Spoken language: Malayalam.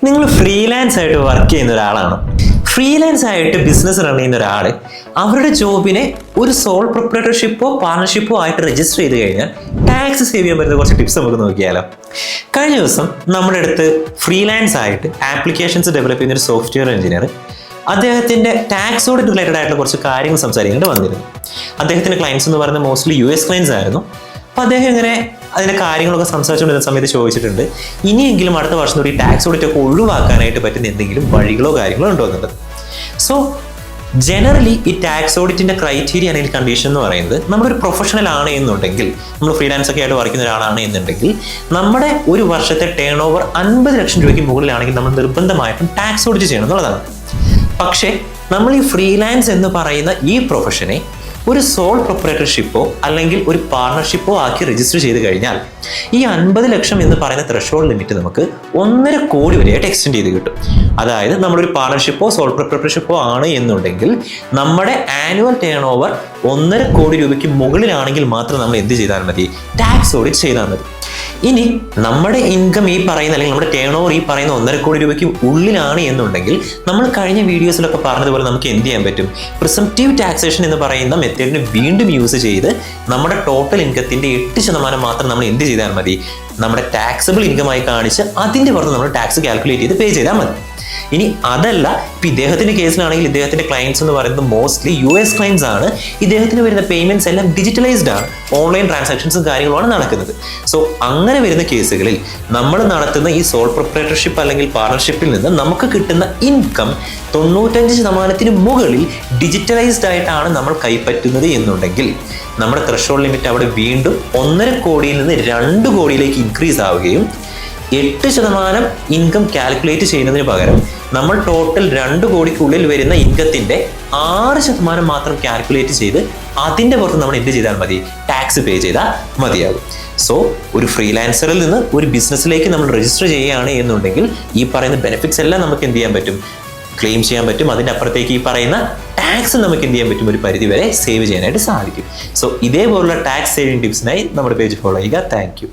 നിങ്ങൾ ഫ്രീലാൻസ് ആയിട്ട് വർക്ക് ചെയ്യുന്ന ഒരാളാണ്. ഫ്രീലാൻസ് ആയിട്ട് ബിസിനസ് റൺ ചെയ്യുന്ന ഒരാൾ അവരുടെ ജോബിനെ ഒരു സോൾ പ്രൊപ്രൈറ്റർഷിപ്പോ പാർട്ണർഷിപ്പോ ആയിട്ട് രജിസ്റ്റർ ചെയ്ത് കഴിഞ്ഞാൽ ടാക്സ് സേവ് ചെയ്യാൻ പറ്റുന്ന കുറച്ച് ടിപ്സ് നമുക്ക് നോക്കിയാലോ. കഴിഞ്ഞ ദിവസം നമ്മുടെ അടുത്ത് ഫ്രീലാൻസ് ആയിട്ട് ആപ്ലിക്കേഷൻസ് ഡെവലപ്പ് ചെയ്യുന്ന ഒരു സോഫ്റ്റ്വെയർ എഞ്ചിനീയർ അദ്ദേഹത്തിൻ്റെ ടാക്സോട് റിലേറ്റഡ് ആയിട്ടുള്ള കുറച്ച് കാര്യങ്ങൾ സംസാരിക്കേണ്ടി വന്നിരുന്നു. അദ്ദേഹത്തിൻ്റെ ക്ലയൻസ് എന്ന് പറയുന്നത് മോസ്റ്റ്ലി US ക്ലയൻസ് ആയിരുന്നു. അപ്പോൾ അദ്ദേഹം ഇങ്ങനെ അതിൻ്റെ കാര്യങ്ങളൊക്കെ സംസാരിച്ചുകൊണ്ടിരുന്ന സമയത്ത് ചോദിച്ചിട്ടുണ്ട്, ഇനിയെങ്കിലും അടുത്ത വർഷം തൊട്ട് ഈ ടാക്സ് ഓഡിറ്റ് ഒക്കെ ഒഴിവാക്കാനായിട്ട് പറ്റുന്ന എന്തെങ്കിലും വഴികളോ കാര്യങ്ങളോ ഉണ്ടോ എന്നുള്ളത്. സോ ജനറലി ഈ ടാക്സ് ഓഡിറ്റിൻ്റെ ക്രൈറ്റീരിയ അല്ലെങ്കിൽ കണ്ടീഷൻ എന്ന് പറയുന്നത് നമ്മളൊരു പ്രൊഫഷണൽ ആണ് എന്നുണ്ടെങ്കിൽ, നമ്മൾ ഫ്രീലാൻസ് ഒക്കെ ആയിട്ട് വർക്ക് ചെയ്യുന്ന ഒരാളാണ് എന്നുണ്ടെങ്കിൽ, നമ്മുടെ ഒരു വർഷത്തെ ടേൺ ഓവർ 50 ലക്ഷം രൂപയ്ക്ക് മുകളിലാണെങ്കിൽ നമ്മൾ നിർബന്ധമായിട്ടും ടാക്സ് ഓഡിറ്റ് ചെയ്യണം എന്നുള്ളതാണ്. പക്ഷേ നമ്മൾ ഈ ഫ്രീലാൻസ് എന്ന് പറയുന്ന ഈ പ്രൊഫഷനെ ഒരു സോൾ പ്രൊപ്രൈറ്റർഷിപ്പോ അല്ലെങ്കിൽ ഒരു പാർട്ണർഷിപ്പോ ആക്കി രജിസ്റ്റർ ചെയ്ത് കഴിഞ്ഞാൽ ഈ 50 ലക്ഷം എന്ന് പറയുന്ന ത്രെഷോൾഡ് ലിമിറ്റ് നമുക്ക് 1.5 കോടി വരെയായിട്ട് എക്സ്റ്റെൻഡ് ചെയ്ത് കിട്ടും. അതായത് നമ്മളൊരു പാർട്ണർഷിപ്പോ സോൾ പ്രൊപ്രൈറ്റർഷിപ്പോ ആണ് എന്നുണ്ടെങ്കിൽ നമ്മുടെ ആനുവൽ ടേൺ ഓവർ 1.5 കോടി രൂപയ്ക്ക് മുകളിലാണെങ്കിൽ മാത്രം നമ്മൾ എന്ത് ചെയ്താൽ മതി? ടാക്സ് ഓഡിറ്റ് ചെയ്താൽ മതി. ഇനി നമ്മുടെ ഇൻകം ഈ പറയുന്ന അല്ലെങ്കിൽ നമ്മുടെ ടേൺ ഓവർ ഈ പറയുന്ന 1.5 കോടി രൂപയ്ക്ക് ഉള്ളിലാണ് എന്നുണ്ടെങ്കിൽ നമ്മൾ കഴിഞ്ഞ വീഡിയോസിലൊക്കെ പറഞ്ഞതുപോലെ നമുക്ക് എന്ത് ചെയ്യാൻ പറ്റും? പ്രിസംപ്റ്റീവ് ടാക്സേഷൻ എന്ന് പറയുന്ന മെത്തേഡിന് വീണ്ടും യൂസ് ചെയ്ത് നമ്മുടെ ടോട്ടൽ ഇൻകത്തിൻ്റെ 8% മാത്രം നമ്മൾ എന്ത് ചെയ്താൽ മതി? നമ്മുടെ ടാക്സബിൾ ഇൻകമായി കാണിച്ച് അതിൻ്റെ പുറത്ത് നമ്മൾ ടാക്സ് കാൽക്കുലേറ്റ് ചെയ്ത് പേ ചെയ്താൽ മതി. ഇനി അതല്ല, ഇപ്പം ഇദ്ദേഹത്തിൻ്റെ കേസിലാണെങ്കിൽ ഇദ്ദേഹത്തിൻ്റെ ക്ലയൻസ് എന്ന് പറയുന്നത് മോസ്റ്റ്ലി US ക്ലയൻസ് ആണ്. ഇദ്ദേഹത്തിന് വരുന്ന പേയ്മെൻറ്റ്സ് എല്ലാം ഡിജിറ്റലൈസ്ഡ് ആണ്, ഓൺലൈൻ ട്രാൻസാക്ഷൻസും കാര്യങ്ങളുമാണ് നടക്കുന്നത്. സോ അങ്ങനെ വരുന്ന കേസുകളിൽ നമ്മൾ നടത്തുന്ന ഈ സോൾ പ്രൊപ്രൈറ്റർഷിപ്പ് അല്ലെങ്കിൽ പാർട്ണർഷിപ്പിൽ നിന്ന് നമുക്ക് കിട്ടുന്ന ഇൻകം 95% മുകളിൽ ഡിജിറ്റലൈസ്ഡ് ആയിട്ടാണ് നമ്മൾ കൈപ്പറ്റുന്നത് എന്നുണ്ടെങ്കിൽ നമ്മുടെ ത്രെഷോൾഡ് ലിമിറ്റ് അവിടെ വീണ്ടും 1.5 കോടിയിൽ നിന്ന് 2 കോടിയിലേക്ക് ഇൻക്രീസ് ആവുകയും 8% ഇൻകം കാൽക്കുലേറ്റ് ചെയ്യുന്നതിന് പകരം നമ്മൾ ടോട്ടൽ 2 കോടിക്കുള്ളിൽ വരുന്ന ഇൻകത്തിൻ്റെ 6% മാത്രം കാൽക്കുലേറ്റ് ചെയ്ത് അതിൻ്റെ പുറത്ത് നമ്മൾ എന്ത് ചെയ്താൽ മതി? ടാക്സ് പേ ചെയ്താൽ മതിയാകും. സോ ഒരു ഫ്രീലാൻസറിൽ നിന്ന് ഒരു ബിസിനസ്സിലേക്ക് നമ്മൾ രജിസ്റ്റർ ചെയ്യുകയാണ് എന്നുണ്ടെങ്കിൽ ഈ പറയുന്ന ബെനിഫിറ്റ്സ് എല്ലാം നമുക്ക് എന്ത് ചെയ്യാൻ പറ്റും? ക്ലെയിം ചെയ്യാൻ പറ്റും. അതിൻ്റെ അപ്പുറത്തേക്ക് ഈ പറയുന്ന ടാക്സ് നമുക്ക് എന്ത് ചെയ്യാൻ പറ്റും? ഒരു പരിധി വരെ സേവ് ചെയ്യാനായിട്ട് സാധിക്കും. സോ ഇതേപോലുള്ള ടാക്സ് സേവിങ് ടിപ്സിനായി നമ്മുടെ പേജ് ഫോളോ ചെയ്യുക. Thank you.